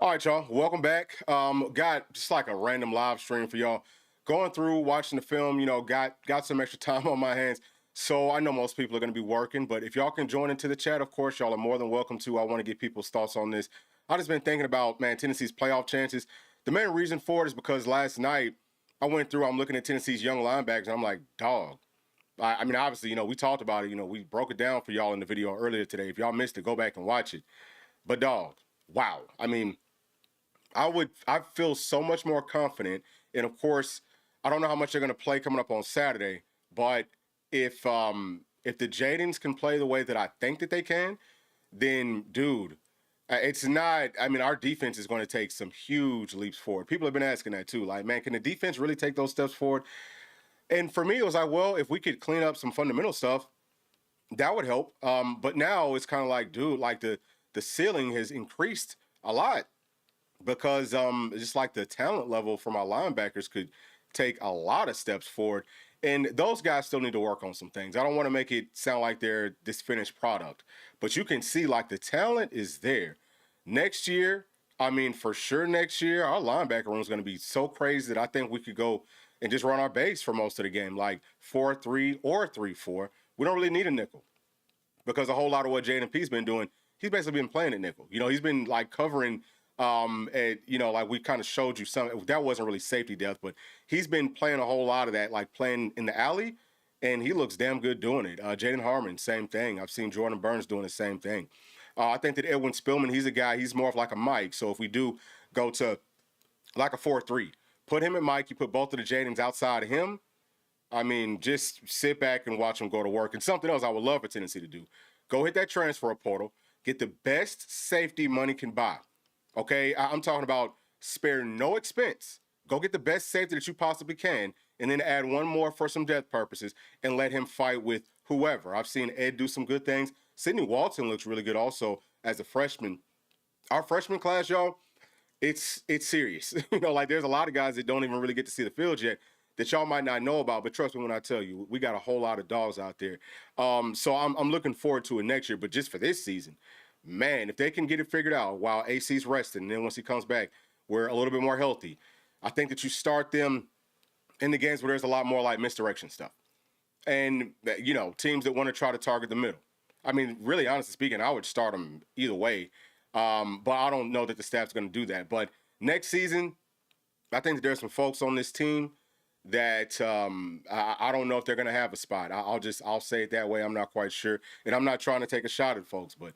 All right, y'all. Welcome back. Got just like a random live stream for y'all. Going through, watching the film, got some extra time on my hands. So I know most people are going to be working, but if y'all can join into the chat, of course, y'all are more than welcome to. I want to get people's thoughts on this. I just been thinking about, man, Tennessee's playoff chances. The main reason for it is because last night I'm looking at Tennessee's young linebackers, and I'm like, dog. I mean, obviously, we talked about it. We broke it down for y'all in the video earlier today. If y'all missed it, go back and watch it. But dog, wow. I mean, I feel so much more confident. And of course, I don't know how much they're going to play coming up on Saturday, but if the Jadens can play the way that I think that they can, then dude, it's not. I mean, our defense is going to take some huge leaps forward. People have been asking that too. Like, man, can the defense really take those steps forward? And for me, it was like, well, if we could clean up some fundamental stuff, that would help. But now it's kind of like, dude, like the ceiling has increased a lot because just like the talent level from our linebackers could take a lot of steps forward. And those guys still need to work on some things. I don't want to make it sound like they're this finished product, but you can see like the talent is there. Next year, I mean, for sure next year, our linebacker room is going to be so crazy that I think we could go and just run our base for most of the game, like 4-3 or 3-4. We don't really need a nickel because a whole lot of what Jaden P's been doing, he's basically been playing at nickel. He's been like covering like we kind of showed you some, that wasn't really safety depth, but he's been playing a whole lot of that, like playing in the alley, and he looks damn good doing it. Jaden Harmon, same thing. I've seen Jordan Burns doing the same thing. I think that Edwin Spillman, he's a guy, he's more of like a Mike. So if we do go to like a 4-3, put him at Mike, you put both of the Jadens outside of him, I mean, just sit back and watch him go to work. And something else I would love for Tennessee to do, go hit that transfer portal, get the best safety money can buy. Okay, I'm talking about spare no expense. Go get the best safety that you possibly can, and then add one more for some depth purposes, and let him fight with whoever. I've seen Ed do some good things. Sidney Walton looks really good also as a freshman. Our freshman class, y'all, it's serious. Like there's a lot of guys that don't even really get to see the field yet that y'all might not know about, but trust me when I tell you, we got a whole lot of dogs out there. So I'm looking forward to it next year, but just for this season, man, if they can get it figured out while AC's resting, and then once he comes back, we're a little bit more healthy. I think that you start them in the games where there's a lot more like misdirection stuff. And, teams that want to try to target the middle. I mean, really, honestly speaking, I would start them either way. But I don't know that the staff's going to do that. But next season, I think that there's some folks on this team that I don't know if they're going to have a spot. I'll say it that way. I'm not quite sure. And I'm not trying to take a shot at folks, but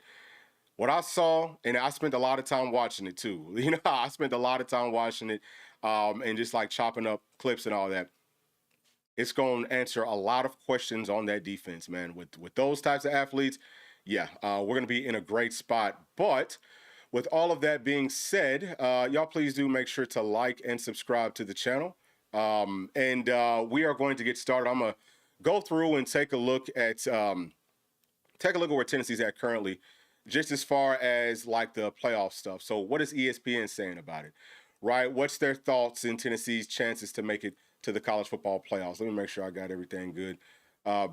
what I saw, and I spent a lot of time watching it too. I spent a lot of time watching it and just like chopping up clips and all that. It's going to answer a lot of questions on that defense, man. With those types of athletes, yeah, we're going to be in a great spot. But with all of that being said, y'all please do make sure to like and subscribe to the channel. And we are going to get started. I'm going to go through and take a look at where Tennessee's at currently, just as far as like the playoff stuff. So what is ESPN saying about it, right? What's their thoughts in Tennessee's chances to make it to the college football playoffs? Let me make sure I got everything good.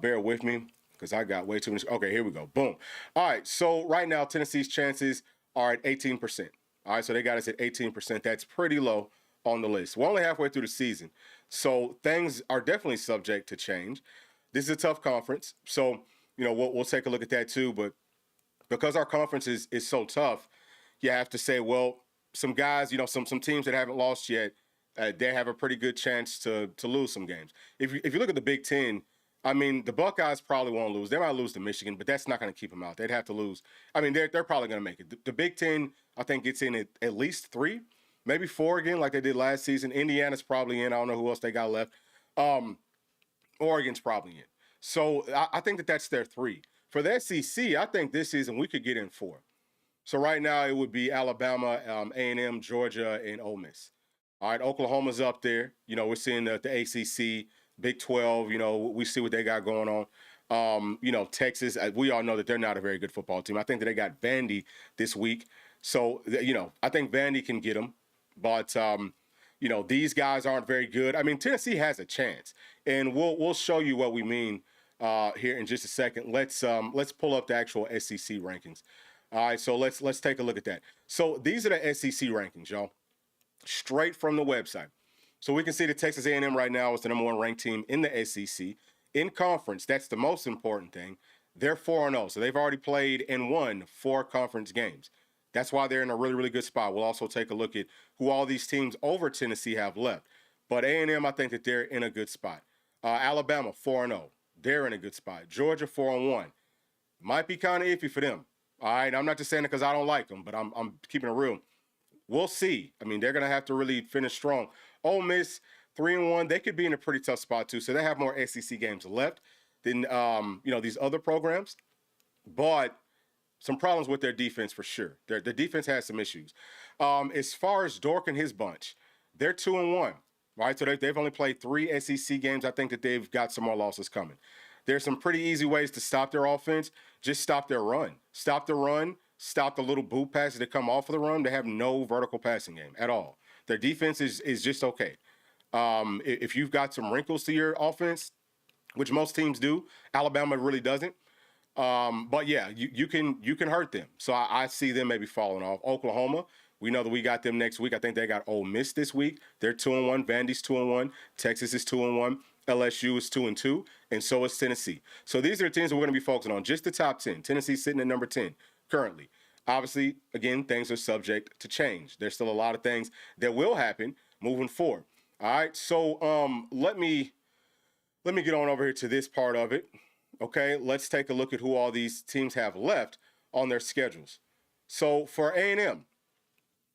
Bear with me because I got way too much. Okay, here we go. Boom. All right, so right now Tennessee's chances are at 18%. All right, so they got us at 18%. That's pretty low on the list. We're only halfway through the season, so things are definitely subject to change. This is a tough conference, so we'll take a look at that too, but because our conference is so tough, you have to say, well, some guys, some teams that haven't lost yet, they have a pretty good chance to lose some games. If you look at the Big Ten, I mean, the Buckeyes probably won't lose. They might lose to Michigan, but that's not going to keep them out. They'd have to lose. I mean, they're probably going to make it. The Big Ten, I think, gets in at least 3, maybe 4 again, like they did last season. Indiana's probably in. I don't know who else they got left. Oregon's probably in. So I think that's their 3. For the SEC, I think this season we could get in 4. So right now it would be Alabama, A&M, Georgia, and Ole Miss. All right, Oklahoma's up there. We're seeing the ACC, Big 12. We see what they got going on. Texas, we all know that they're not a very good football team. I think that they got Vandy this week. So, I think Vandy can get them. But, these guys aren't very good. I mean, Tennessee has a chance. And we'll show you what we mean here in just a second. Let's pull up the actual SEC rankings. All right, so let's take a look at that. So these are the SEC rankings, y'all, straight from the website. So we can see that Texas A&M right now is the number one ranked team in the SEC. In conference, that's the most important thing. They're 4-0, so they've already played and won 4 conference games. That's why they're in a really, really good spot. We'll also take a look at who all these teams over Tennessee have left. But A&M, I think that they're in a good spot. Alabama, 4-0. They're in a good spot. Georgia, 4-1. Might be kind of iffy for them. All right, I'm not just saying it because I don't like them, but I'm keeping it real. We'll see. I mean, they're going to have to really finish strong. Ole Miss, 3-1. They could be in a pretty tough spot, too. So they have more SEC games left than, these other programs. But some problems with their defense for sure. Their defense has some issues. As far as Dork and his bunch, they're 2-1. Right? So they've only played 3 SEC games. I think that they've got some more losses coming. There's some pretty easy ways to stop their offense. Just stop their run. Stop the run. Stop the little boot passes that come off of the run. They have no vertical passing game at all. Their defense is just okay. If you've got some wrinkles to your offense, which most teams do, Alabama really doesn't. But yeah, you can hurt them. So I see them maybe falling off. Oklahoma, we know that we got them next week. I think they got Ole Miss this week. They're 2-1. Vandy's 2-1. Texas is 2-1. LSU is 2-2, and so is Tennessee. So these are the teams that we're going to be focusing on. Just the top 10. Tennessee's sitting at number 10 currently. Obviously, again, things are subject to change. There's still a lot of things that will happen moving forward. All right, so let me get on over here to this part of it. Okay, let's take a look at who all these teams have left on their schedules. So for A&M,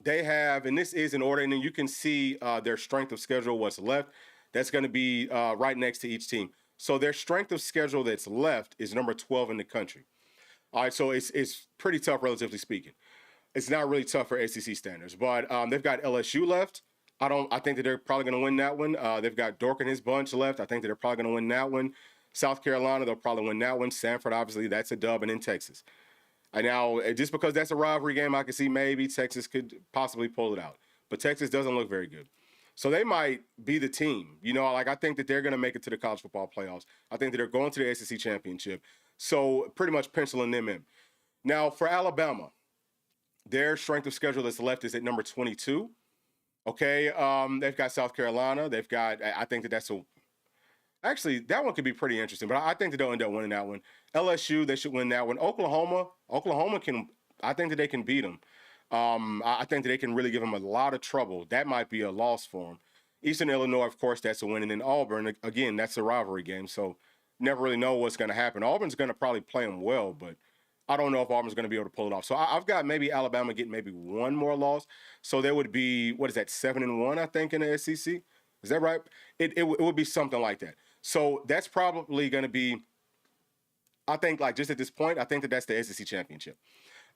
they have, and this is in order, and then you can see their strength of schedule, what's left. That's going to be right next to each team. So their strength of schedule that's left is number 12 in the country. All right, so it's pretty tough, relatively speaking. It's not really tough for SEC standards, but they've got LSU left. I think that they're probably going to win that one. They've got Dork and his bunch left. I think that they're probably going to win that one. South Carolina, they'll probably win that one. Sanford, obviously, that's a dub, and in Texas. And now, just because that's a rivalry game, I can see maybe Texas could possibly pull it out. But Texas doesn't look very good. So they might be the team. I think that they're going to make it to the college football playoffs. I think that they're going to the SEC championship. So pretty much penciling them in. Now, for Alabama, their strength of schedule that's left is at number 22. Okay, they've got South Carolina. They've got, I think that that's actually, that one could be pretty interesting, but I think that they'll end up winning that one. LSU, they should win that one. Oklahoma can, I think that they can beat them. I think that they can really give them a lot of trouble. That might be a loss for them. Eastern Illinois, of course, that's a win. And then Auburn, again, that's a rivalry game. So never really know what's going to happen. Auburn's going to probably play them well, but I don't know if Auburn's going to be able to pull it off. So I've got maybe Alabama getting maybe one more loss. So there would be, 7-1, I think, in the SEC. Is that right? It would be something like that. So that's probably going to be, I think, like just at this point, I think that that's the SEC championship.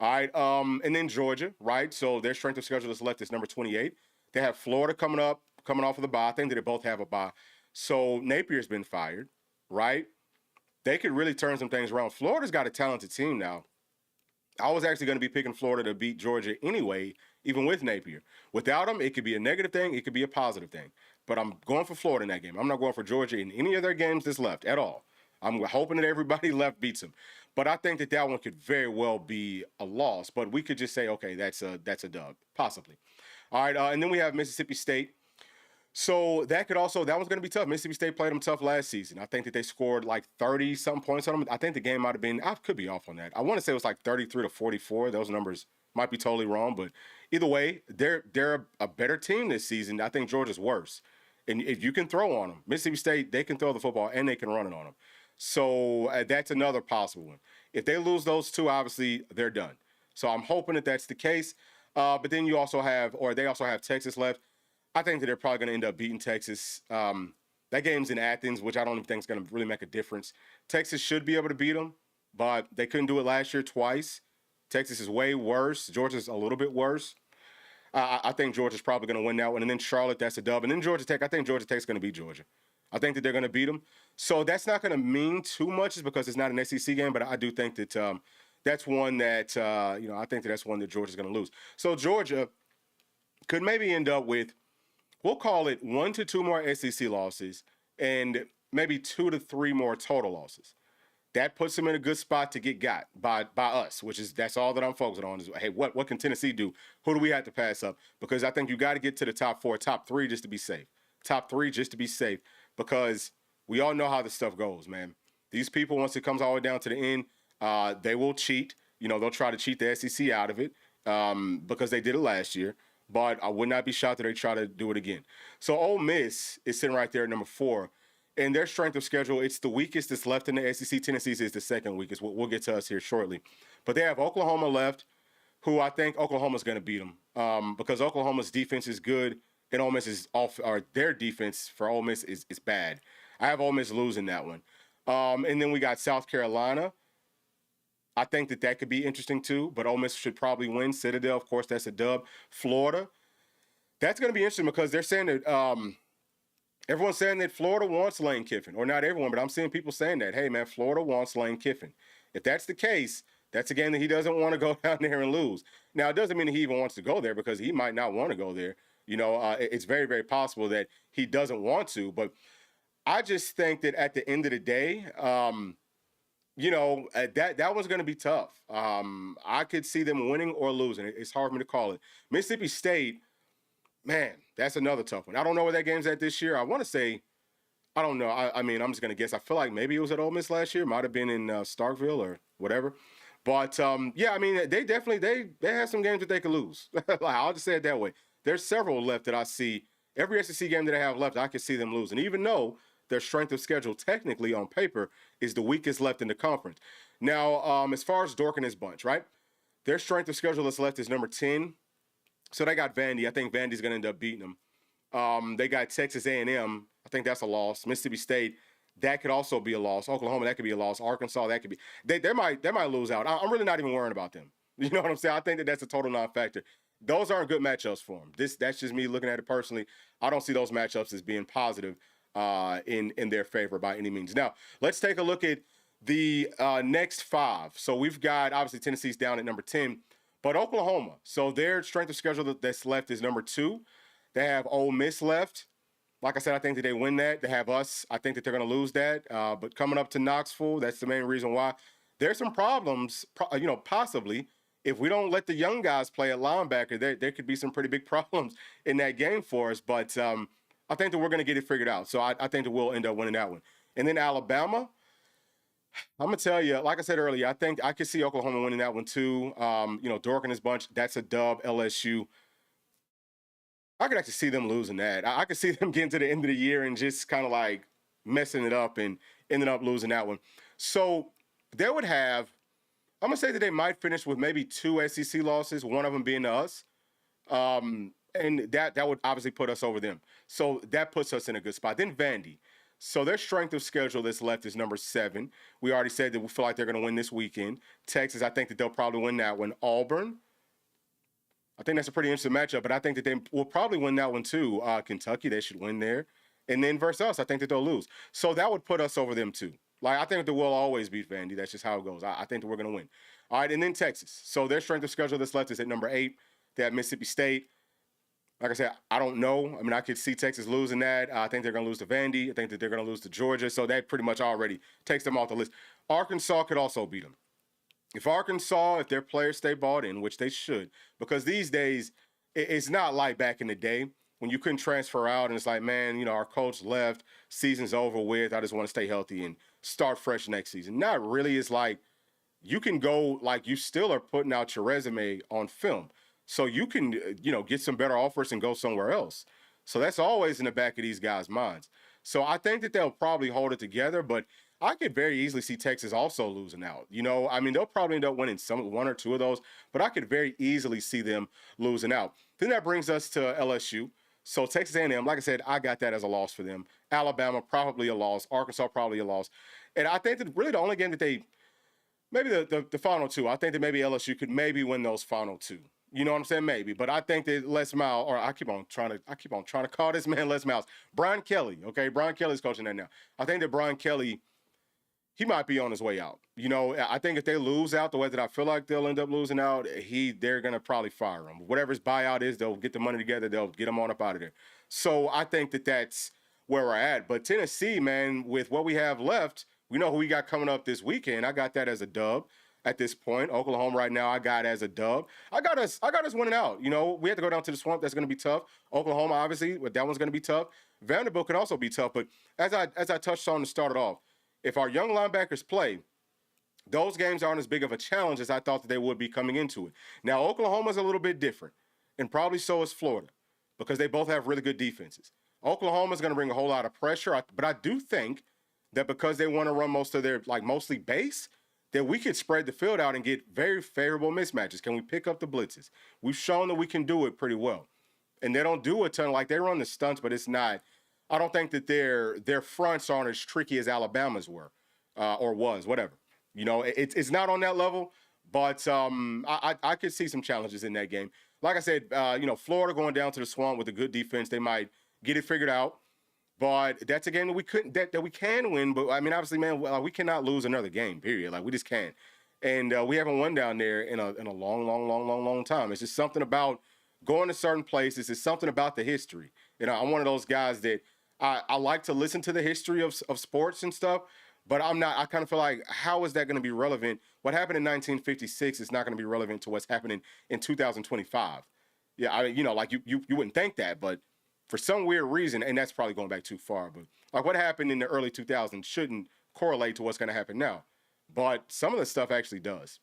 All right, and then Georgia, right? So their strength of schedule that's left is number 28. They have Florida coming off of the bye. I think that they both have a bye. So Napier's been fired, right? They could really turn some things around. Florida's got a talented team now. I was actually going to be picking Florida to beat Georgia anyway, even with Napier. Without him, it could be a negative thing. It could be a positive thing. But I'm going for Florida in that game. I'm not going for Georgia in any of their games that's left at all. I'm hoping that everybody left beats them. But I think that one could very well be a loss. But we could just say, okay, that's a dub, possibly. All right, and then we have Mississippi State. So that one's going to be tough. Mississippi State played them tough last season. I think that they scored like 30-something points on them. I think the game might have been, I could be off on that. I want to say it was like 33-44. Those numbers might be totally wrong. But either way, they're a better team this season. I think Georgia's worse. And if you can throw on them, Mississippi State, they can throw the football and they can run it on them. So that's another possible one. If they lose those two, obviously they're done. So I'm hoping that that's the case. But then they also have Texas left. I think that they're probably going to end up beating Texas. That game's in Athens, which I don't even think is going to really make a difference. Texas should be able to beat them, but they couldn't do it last year twice. Texas is way worse. Georgia's a little bit worse. I think Georgia's probably going to win that one. And then Charlotte, that's a dub. And then Georgia Tech, I think Georgia Tech's going to beat Georgia. I think that they're going to beat them. So that's not going to mean too much just because it's not an SEC game, but I do think that that's one that, I think that's one that Georgia's going to lose. So Georgia could maybe end up with, we'll call it 1 to 2 more SEC losses and maybe 2 to 3 more total losses. that puts them in a good spot to get got by us, that's all that I'm focusing on is, hey, what can Tennessee do? Who do we have to pass up? Because I think you got to get to the top four, top three just to be safe. Top three just to be safe, because we all know how this stuff goes, man. These people, once it comes all the way down to the end, they will cheat. They'll try to cheat the SEC out of it because they did it last year. But I would not be shocked that they try to do it again. So Ole Miss is sitting right there at number 4. And their strength of schedule, it's the weakest that's left in the SEC. Tennessee's is the second weakest. We'll get to us here shortly. But they have Oklahoma left, who I think Oklahoma's going to beat them because Oklahoma's defense is good and Ole Miss is off, or their defense for Ole Miss is bad. I have Ole Miss losing that one. And then we got South Carolina. I think that could be interesting too, but Ole Miss should probably win. Citadel, of course, that's a dub. Florida, that's going to be interesting because they're saying that everyone's saying that Florida wants Lane Kiffin, or not everyone, but I'm seeing people saying that, hey, man, Florida wants Lane Kiffin. If that's the case, that's a game that he doesn't want to go down there and lose. Now, it doesn't mean that he even wants to go there because he might not want to go there. It's very, very possible that he doesn't want to, but I just think that at the end of the day, that one's going to be tough. I could see them winning or losing. It's hard for me to call it. Mississippi State, man, that's another tough one. I don't know where that game's at this year. I want to say, I don't know. I mean, I'm just going to guess. I feel like maybe it was at Ole Miss last year. Might have been in Starkville or whatever. But, yeah, I mean, they definitely, they have some games that they could lose. I'll just say it that way. There's several left that I see. Every SEC game that they have left, I can see them losing, even though their strength of schedule technically on paper is the weakest left in the conference. Now, as far as Dork and his bunch, right? Their strength of schedule that's left is number 10. So they got Vandy. I think Vandy's going to end up beating them. They got Texas A&M. I think that's a loss. Mississippi State, that could also be a loss. Oklahoma, that could be a loss. Arkansas, that could be. They might lose out. I'm really not even worrying about them. You know what I'm saying? I think that's a total non-factor. Those aren't good matchups for them. That's just me looking at it personally. I don't see those matchups as being positive in their favor by any means. Now, let's take a look at the next 5. So we've got, obviously, Tennessee's down at number 10. But Oklahoma, so their strength of schedule that's left is number 2. They have Ole Miss left. Like I said, I think that they win that. They have us. I think that they're going to lose that. But coming up to Knoxville, that's the main reason why. There's some problems, possibly. If we don't let the young guys play at linebacker, there could be some pretty big problems in that game for us. But I think that we're going to get it figured out. So I think that we'll end up winning that one. And then Alabama, I'm going to tell you, like I said earlier, I think I could see Oklahoma winning that one too. Dork and his bunch, that's a dub. LSU, I could actually see them losing that. I could see them getting to the end of the year and just kind of like messing it up and ending up losing that one. So they would have, I'm going to say that they might finish with maybe 2 SEC losses, one of them being to us. And that would obviously put us over them. So that puts us in a good spot. Then Vandy. So their strength of schedule that's left is number 7. We already said that we feel like they're going to win this weekend. Texas, I think that they'll probably win that one. Auburn, I think that's a pretty interesting matchup, but I think that they will probably win that one too. Kentucky, they should win there. And then versus us, I think that they'll lose. So that would put us over them too. Like, I think that we'll always beat Vandy. That's just how it goes. I think that we're going to win. All right, and then Texas. So their strength of schedule that's left is at number 8. They have Mississippi State. Like I said, I don't know. I mean, I could see Texas losing that. I think they're going to lose to Vandy. I think that they're going to lose to Georgia. So that pretty much already takes them off the list. Arkansas could also beat them. If their players stay bought in, which they should, because these days, it's not like back in the day when you couldn't transfer out and it's like, man, our coach left, season's over with, I just want to stay healthy and start fresh next season. Not really. It's like you can go, like you still are putting out your resume on film. So you can, get some better offers and go somewhere else. So that's always in the back of these guys' minds. So I think that they'll probably hold it together, but I could very easily see Texas also losing out. I mean, they'll probably end up winning one or two of those, but I could very easily see them losing out. Then that brings us to LSU. So Texas A&M, like I said, I got that as a loss for them. Alabama, probably a loss. Arkansas, probably a loss. And I think that really the only game that maybe the final 2, I think that maybe LSU could maybe win those final 2. You know what I'm saying? Maybe. But I think that Les Miles, or I keep on trying to call this man Les Miles. Brian Kelly, okay? Brian Kelly's coaching that now. I think that Brian Kelly, he might be on his way out. I think if they lose out the way that I feel like they'll end up losing out, they're going to probably fire him. Whatever his buyout is, they'll get the money together. They'll get him on up out of there. So I think that that's where we're at. But Tennessee, man, with what we have left, We know who we got coming up this weekend. I got that as a dub at this point. Oklahoma right now, I got as a dub. I got us winning out. You know, we have to go down to the Swamp. That's going to be tough. Oklahoma, obviously, but that one's going to be tough. Vanderbilt can also be tough. But as I touched on to start it off, if our young linebackers play, those games aren't as big of a challenge as I thought that they would be coming into it. Now, Oklahoma's a little bit different, and probably so is Florida, because they both have really good defenses. Oklahoma's going to bring a whole lot of pressure, but I do think that because they want to run most of their, mostly base, that we could spread the field out and get very favorable mismatches. Can we pick up the blitzes? We've shown that we can do it pretty well. And they don't do a ton. Like, they run the stunts, but it's not. I don't think that their fronts aren't as tricky as Alabama's were or was, whatever. You know, it's not on that level, but I could see some challenges in that game. Like I said, Florida going down to the Swamp with a good defense, they might get it figured out. But that's a game that we couldn't that we can win. But I mean, obviously, man, we cannot lose another game. Period. Like, we just can't. And we haven't won down there in a long time. It's just something about going to certain places. It's something about the history. You know, I'm one of those guys that I like to listen to the history of sports and stuff. But I'm not. I kind of feel like, how is that going to be relevant? What happened in 1956 is not going to be relevant to what's happening in 2025. Yeah, I mean, you wouldn't think that, but for some weird reason, and that's probably going back too far, but like what happened in the early 2000s shouldn't correlate to what's going to happen now. But some of the stuff actually does.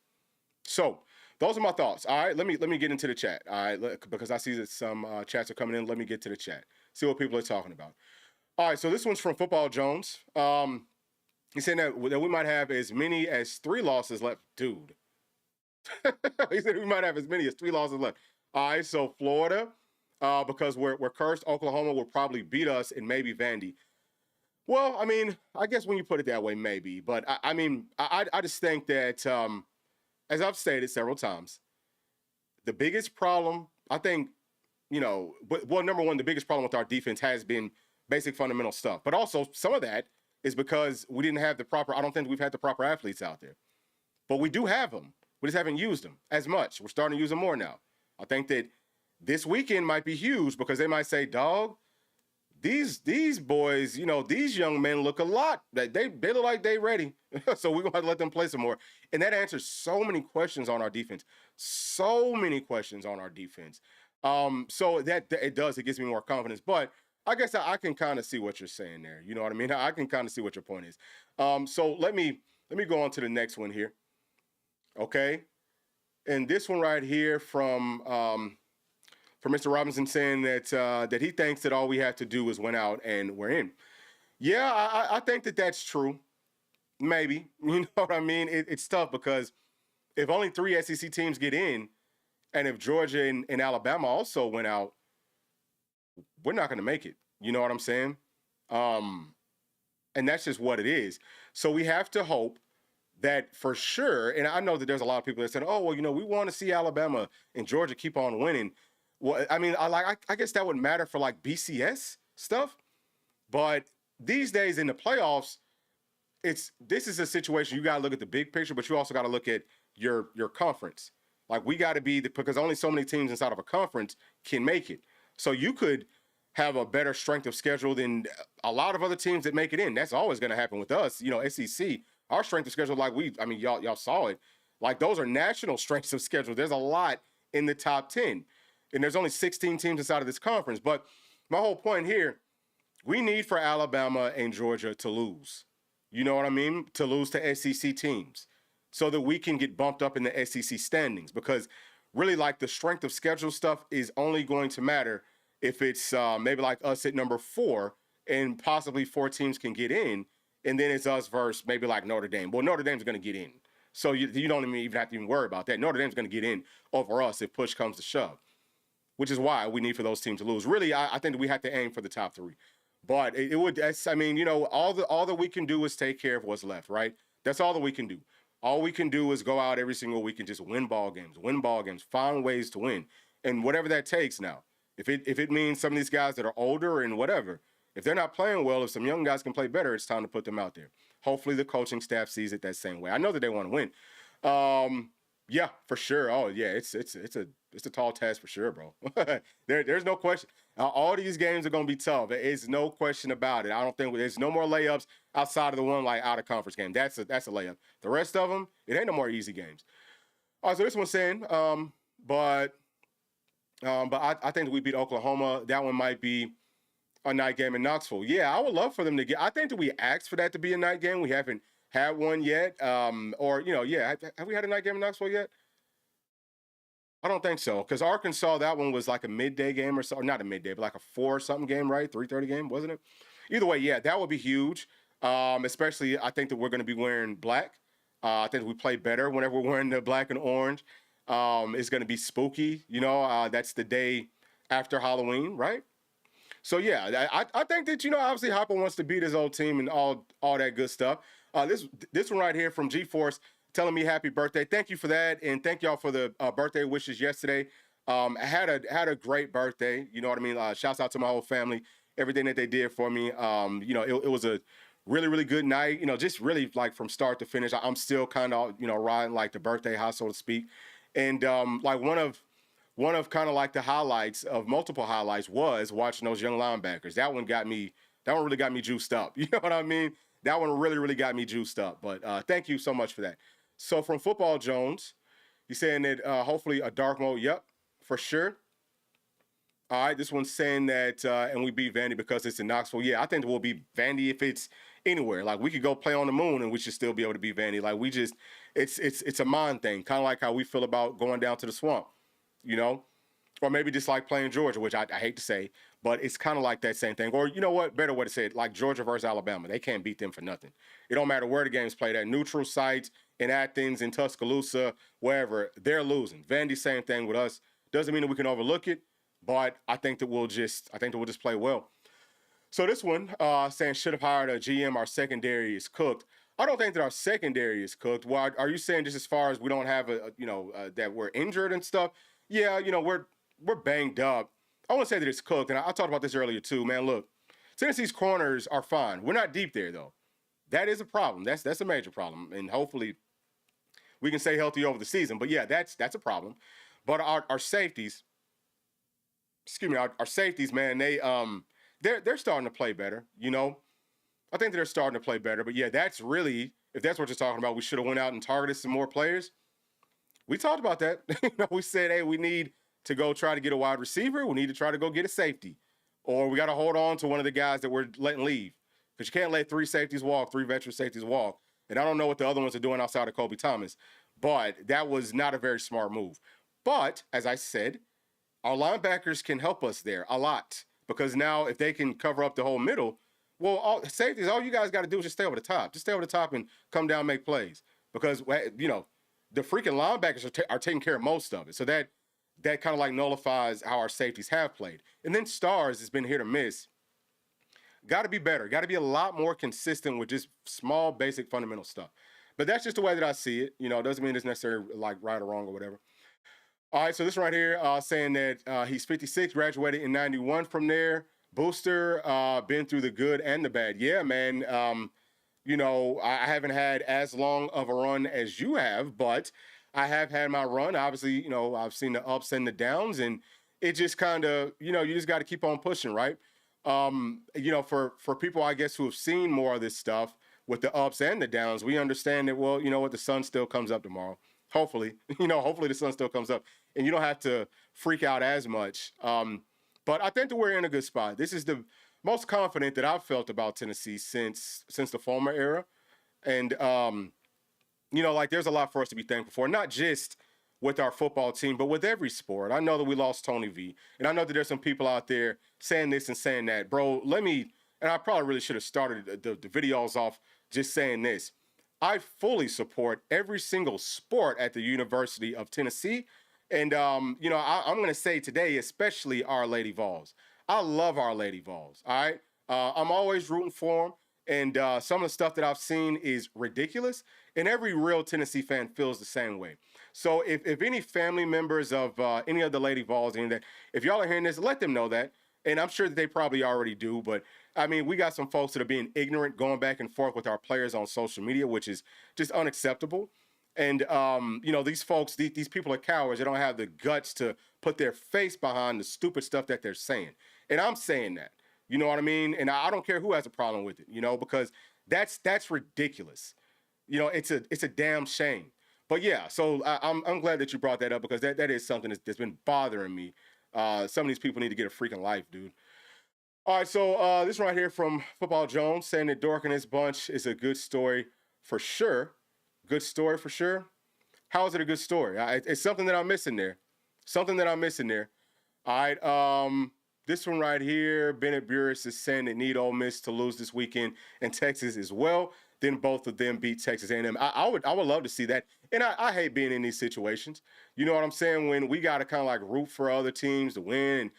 So those are my thoughts. All right, let me get into the chat. All right, because I see that some chats are coming in. Let me get to the chat. See what people are talking about. All right, so this one's from Football Jones. He's saying that we might have as many as 3 losses left. Dude. He said we might have as many as 3 losses left. All right, so Florida, because we're cursed. Oklahoma will probably beat us, and maybe Vandy. Well, I mean, I guess when you put it that way, maybe. But I just think that, as I've stated several times, the biggest problem, I think, number one, the biggest problem with our defense has been basic fundamental stuff. But also, some of that is because we didn't have I don't think we've had the proper athletes out there. But we do have them. We just haven't used them as much. We're starting to use them more now. I think that this weekend might be huge, because they might say, dog, these boys, these young men look a lot. They look like they ready. So we're going to have to let them play some more. And that answers so many questions on our defense. So many questions on our defense. So that it gives me more confidence. But I guess I can kind of see what you're saying there. You know what I mean? I can kind of see what your point is. So let me go on to the next one here. Okay. And this one right here from Mr. Robinson, saying that he thinks that all we have to do is win out and we're in. Yeah, I think that that's true. Maybe. You know what I mean? It's tough, because if only 3 SEC teams get in, and if Georgia and Alabama also went out, we're not going to make it. You know what I'm saying? And that's just what it is. So we have to hope that for sure, and I know that there's a lot of people that said, oh, well, we want to see Alabama and Georgia keep on winning. Well, I mean, I guess that would matter for like BCS stuff. But these days in the playoffs, this is a situation you got to look at the big picture, but you also got to look at your conference. Like, we got to be, because only so many teams inside of a conference can make it. So you could have a better strength of schedule than a lot of other teams that make it in. That's always going to happen with us. SEC, our strength of schedule, y'all saw it. Like, those are national strengths of schedule. There's a lot in the top 10. And there's only 16 teams inside of this conference. But my whole point here, we need for Alabama and Georgia to lose. You know what I mean? To lose to SEC teams, so that we can get bumped up in the SEC standings. Because really, like, the strength of schedule stuff is only going to matter if it's maybe like us at number 4, and possibly 4 teams can get in, and then it's us versus maybe like Notre Dame. Well, Notre Dame's going to get in. So you don't even have to worry about that. Notre Dame's going to get in over us if push comes to shove, which is why we need for those teams to lose. Really, I think that we have to aim for the top 3. But it would, all that we can do is take care of what's left, right? That's all that we can do. All we can do is go out every single week and just win ball games, find ways to win. And whatever that takes now. If it means some of these guys that are older and whatever, if they're not playing well, if some young guys can play better, it's time to put them out there. Hopefully the coaching staff sees it that same way. I know that they want to win. Yeah, for sure. Oh yeah, it's a tall task for sure, bro. There's no question. All these games are going to be tough. It's no question about it. I don't think there's no more layups outside of the one like out of conference game. That's a layup. The rest of them, it ain't no more easy games. All right, so this one's saying, but I think that we beat Oklahoma. That one might be a night game in Knoxville. Yeah, I would love for them to get. I think that we asked for that to be a night game. We haven't had one yet. Or yeah, have we had a night game in Knoxville yet? I don't think so, because Arkansas, that one was like a midday game or so, or not a midday, but like a 4 something game, right? 3:30 game, wasn't it? Either way, yeah, that would be huge. Especially, I think that we're going to be wearing black. I think we play better whenever we're wearing the black and orange. It's going to be spooky. That's the day after Halloween, right? So yeah, I think that obviously Hopper wants to beat his old team and all that good stuff. This one right here from G-Force telling me happy birthday. Thank you for that, and thank y'all for the birthday wishes yesterday. I had a great birthday. You know what I mean? Shouts out to my whole family, everything that they did for me. It was a really, really good night. Just really like from start to finish. I'm still kind of riding like the birthday high, so to speak. And like one of kind of like the highlights of multiple highlights was watching those young linebackers. That one really got me juiced up. You know what I mean? That one really, really got me juiced up. But thank you so much for that. So from Football Jones, he's saying that hopefully a dark mode. Yep, for sure. All right, this one's saying that and we beat Vandy because it's in Knoxville. Yeah, I think we'll beat Vandy if it's anywhere. Like we could go play on the moon and we should still be able to beat Vandy. Like it's a mind thing, kind of like how we feel about going down to the swamp, or maybe just like playing Georgia, which I hate to say, but it's kind of like that same thing. Or you know what? Better way to say it, like Georgia versus Alabama. They can't beat them for nothing. It don't matter where the game's played at, neutral sites, in Athens, in Tuscaloosa, wherever, they're losing. Vandy, same thing with us. Doesn't mean that we can overlook it, but I think that we'll just play well. So this one saying should have hired a GM. Our secondary is cooked. I don't think that our secondary is cooked. Well, are you saying just as far as we don't have that we're injured and stuff? Yeah, we're banged up. I want to say that it's cooked, and I talked about this earlier too, man. Look, Tennessee's corners are fine. We're not deep there though. That is a problem. That's a major problem, and hopefully we can stay healthy over the season. But yeah, that's a problem. But our safeties, our safeties, man, they're starting to play better. I think they're starting to play better. But yeah, that's really, if that's what you're talking about, we should have went out and targeted some more players. We talked about that. We said, hey, we need to go try to get a wide receiver. We need to try to go get a safety, or we got to hold on to one of the guys that we're letting leave, because you can't let 3 safeties walk, 3 veteran safeties walk. And I don't know what the other ones are doing outside of Kobe Thomas, but that was not a very smart move. But as I said, our linebackers can help us there a lot, because now if they can cover up the whole middle, well, all you guys got to do is just stay over the top. Just stay over the top and come down and make plays, because the freaking linebackers are taking care of most of it. So that kind of like nullifies how our safeties have played. And then stars has been hit or miss. Got to be better. Got to be a lot more consistent with just small, basic, fundamental stuff. But that's just the way that I see it. It doesn't mean it's necessarily like right or wrong or whatever. All right, so this right here saying that he's 56, graduated in 91 from there. Booster, been through the good and the bad. Yeah, man. I haven't had as long of a run as you have, but I have had my run. Obviously, I've seen the ups and the downs, and it just kind of, you just got to keep on pushing, right? For people, I guess, who have seen more of this stuff with the ups and the downs, we understand that, well, you know what, the sun still comes up tomorrow. Hopefully, hopefully the sun still comes up and you don't have to freak out as much. But I think that we're in a good spot. This is the most confident that I've felt about Tennessee since the former era. And, there's a lot for us to be thankful for, not just with our football team, but with every sport. I know that we lost Tony V, and I know that there's some people out there saying this and saying that. Bro, and I probably really should have started the videos off just saying this. I fully support every single sport at the University of Tennessee. And, I'm going to say today, especially Our Lady Vols. I love Our Lady Vols, all right? I'm always rooting for them. And some of the stuff that I've seen is ridiculous. And every real Tennessee fan feels the same way. So if any family members of any of the Lady Vols, if y'all are hearing this, let them know that. And I'm sure that they probably already do. But, we got some folks that are being ignorant, going back and forth with our players on social media, which is just unacceptable. And, these folks, these people are cowards. They don't have the guts to put their face behind the stupid stuff that they're saying. And I'm saying that. You know what I mean? And I don't care who has a problem with it, because that's ridiculous. It's a damn shame. But yeah, so I'm glad that you brought that up because that is something that's been bothering me. Some of these people need to get a freaking life, dude. All right, so this one right here from Football Jones saying that Dork and his bunch is a good story for sure. Good story for sure. How is it a good story? It's something that I'm missing there. Something that I'm missing there. All right. This one right here, Bennett Burris is saying that need Ole Miss to lose this weekend and Texas as well. Then both of them beat Texas A&M. I would love to see that. And I hate being in these situations. You know what I'm saying? When we got to kind of like root for other teams to win,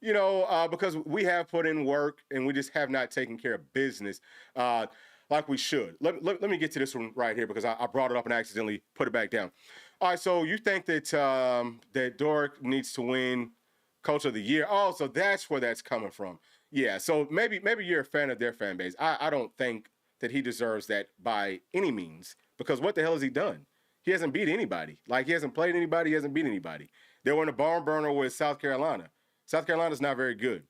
because we have put in work and we just have not taken care of business like we should. Let me get to this one right here because I brought it up and accidentally put it back down. All right, so you think that that Dork needs to win Coach of the Year? Oh, so that's where that's coming from. Yeah, so maybe you're a fan of their fan base. I don't think that he deserves that by any means because what the hell has he done? He hasn't beat anybody. Like, he hasn't played anybody. He hasn't beat anybody. They were in a barn burner with South Carolina. South Carolina's not very good.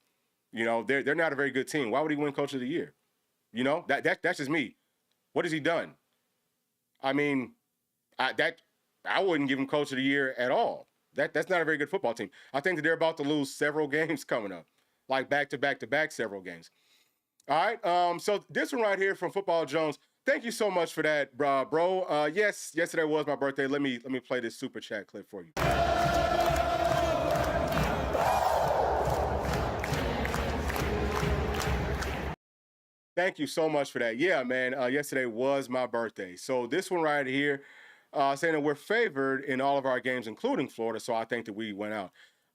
They're not a very good team. Why would he win Coach of the Year? That's just me. What has he done? I mean, I wouldn't give him Coach of the Year at all. That's not a very good football team. I think that they're about to lose several games coming up, like back-to-back several games. All right. So this one right here from Football Jones. Thank you so much for that, bro. Yes, yesterday was my birthday. Let me play this super chat clip for you. Thank you so much for that. Yeah, man. Yesterday was my birthday. So this one right here, saying that we're favored in all of our games, including Florida. So I think that we went out.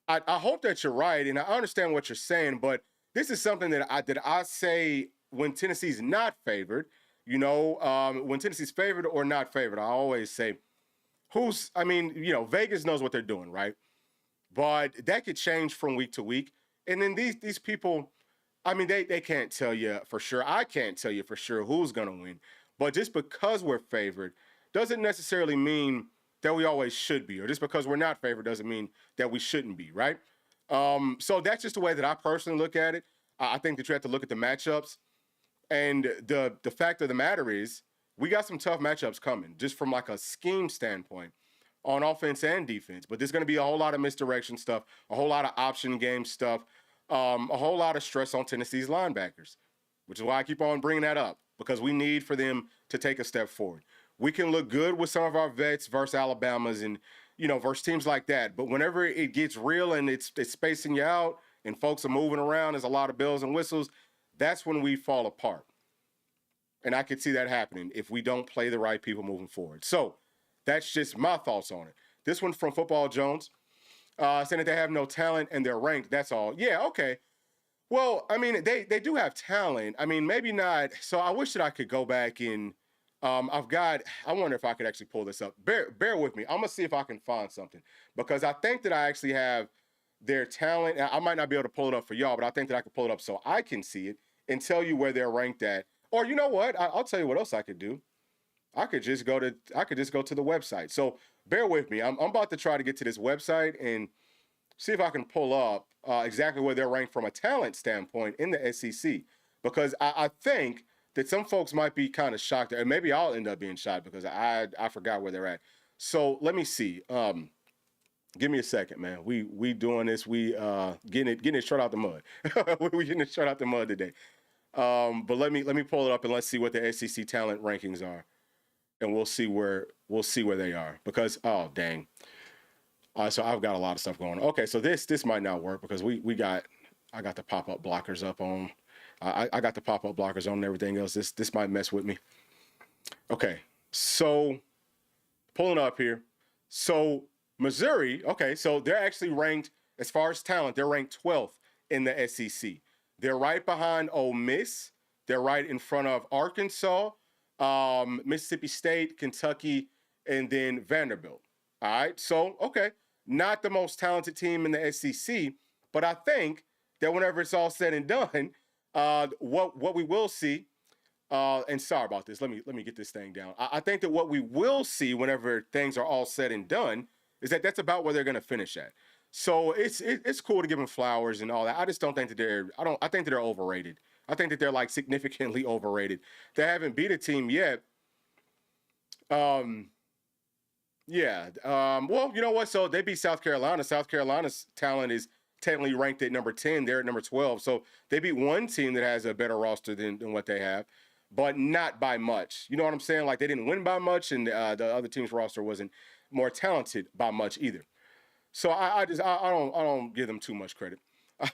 I hope that you're right, and I understand what you're saying, but this is something that I say when Tennessee's not favored. When Tennessee's favored or not favored, I always say, Vegas knows what they're doing, right? But that could change from week to week. And then these people, they can't tell you for sure. I can't tell you for sure who's going to win. But just because we're favored doesn't necessarily mean that we always should be. Or just because we're not favored doesn't mean that we shouldn't be, right? So that's just the way that I personally look at it. I think that you have to look at the matchups. And the fact of the matter is, we got some tough matchups coming, just from like a scheme standpoint on offense and defense. But there's going to be a whole lot of misdirection stuff, a whole lot of option game stuff, a whole lot of stress on Tennessee's linebackers, which is why I keep on bringing that up, because we need for them to take a step forward. We can look good with some of our vets versus Alabamas and, versus teams like that. But whenever it gets real and it's spacing you out and folks are moving around, there's a lot of bells and whistles, that's when we fall apart. And I could see that happening if we don't play the right people moving forward. So that's just my thoughts on it. This one from Football Jones, saying that they have no talent and they're ranked. That's all. Yeah, okay. Well, they do have talent. Maybe not. So I wish that I could go back and I wonder if I could actually pull this up. Bear with me. I'm going to see if I can find something, because I think that I actually have their talent. I might not be able to pull it up for y'all, but I think that I could pull it up so I can see it and tell you where they're ranked at. Or you know what? I'll tell you what else I could do. I could just go to the website. So bear with me. I'm about to try to get to this website and see if I can pull up exactly where they're ranked from a talent standpoint in the SEC. Because I think that some folks might be kind of shocked, and maybe I'll end up being shocked because I forgot where they're at. So let me see. Give me a second, man. We doing this. We getting it straight out the mud. We getting it straight out the mud today. But let me pull it up and let's see what the SEC talent rankings are, and we'll see where they are. Because dang, so I've got a lot of stuff going on. Okay, so this might not work because I got the pop-up blockers up on. I got the pop-up blockers on and everything else. This might mess with me. Okay, so pulling up here. So Missouri, okay, so they're actually ranked, as far as talent, they're ranked 12th in the SEC. They're right behind Ole Miss. They're right in front of Arkansas, Mississippi State, Kentucky, and then Vanderbilt. All right, so, okay, not the most talented team in the SEC, but I think that whenever it's all said and done, what we will see, and sorry about this, let me get this thing down. I think that what we will see whenever things are all said and done is that that's about where they're going to finish at. So it's cool to give them flowers and all that. I just don't think that I think that they're overrated. I think that they're like significantly overrated. They haven't beat a team yet. Um, yeah. Well, you know what? So they beat South Carolina. South Carolina's talent is technically ranked at number 10. They're at number 12. So they beat one team that has a better roster than what they have, but not by much. You know what I'm saying? Like they didn't win by much, and the other team's roster wasn't more talented by much either. So I don't give them too much credit.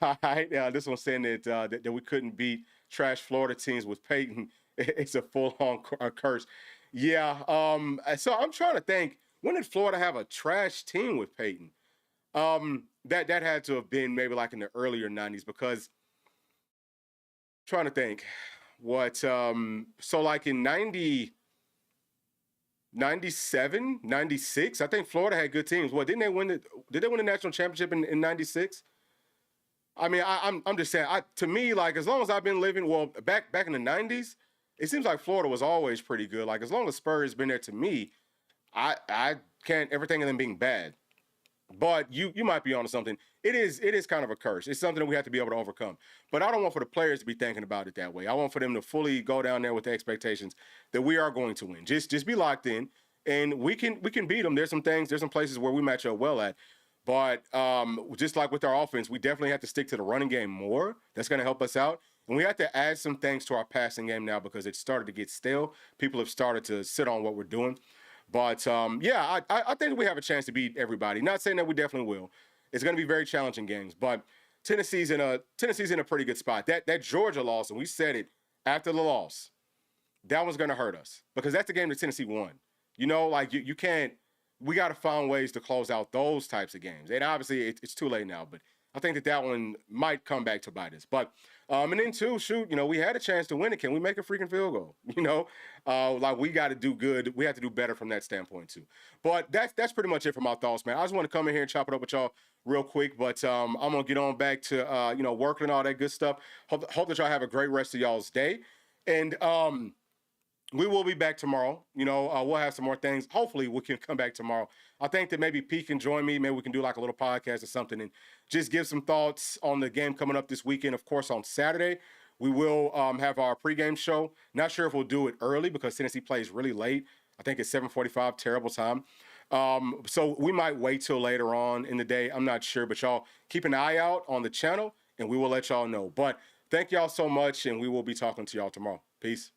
All right, this one's saying that we couldn't beat trash Florida teams with Peyton. It's a full on curse. Yeah. So I'm trying to think. When did Florida have a trash team with Peyton? That had to have been maybe like in the earlier '90s because trying to think what. So like in 97, 96. I think Florida had good teams. What didn't they win? Did they win the national championship in 96? I mean, I'm just saying. To me, like as long as I've been living, well, back in the '90s, it seems like Florida was always pretty good. Like as long as Spurs been there, to me, I can't ever think of them being bad. But you might be onto something. It is kind of a curse. It's something that we have to be able to overcome. But I don't want for the players to be thinking about it that way. I want for them to fully go down there with the expectations that we are going to win. Just be locked in, and we can beat them. There's some places where we match up well at. But just like with our offense, we definitely have to stick to the running game more. That's going to help us out. And we have to add some things to our passing game now because it started to get stale. People have started to sit on what we're doing. But yeah, I think we have a chance to beat everybody. Not saying that we definitely will. It's going to be very challenging games, but Tennessee's in a pretty good spot. That Georgia loss, and we said it after the loss, that one's going to hurt us because that's the game that Tennessee won. You know, like you can't. We got to find ways to close out those types of games. And obviously, it's too late now, but I think that one might come back to bite us. But and then two, shoot, we had a chance to win it. Can we make a freaking field goal? Like we got to do good. We have to do better from that standpoint too. But that's pretty much it for my thoughts, man. I just want to come in here and chop it up with y'all real quick. But I'm gonna get on back to working and all that good stuff. Hope that y'all have a great rest of y'all's day. And we will be back tomorrow. We'll have some more things. Hopefully, we can come back tomorrow. I think that maybe Pete can join me. Maybe we can do like a little podcast or something and just give some thoughts on the game coming up this weekend. Of course, on Saturday, we will have our pregame show. Not sure if we'll do it early because Tennessee plays really late. I think it's 7:45, terrible time. So we might wait till later on in the day. I'm not sure, but y'all keep an eye out on the channel, and we will let y'all know. But thank y'all so much, and we will be talking to y'all tomorrow. Peace.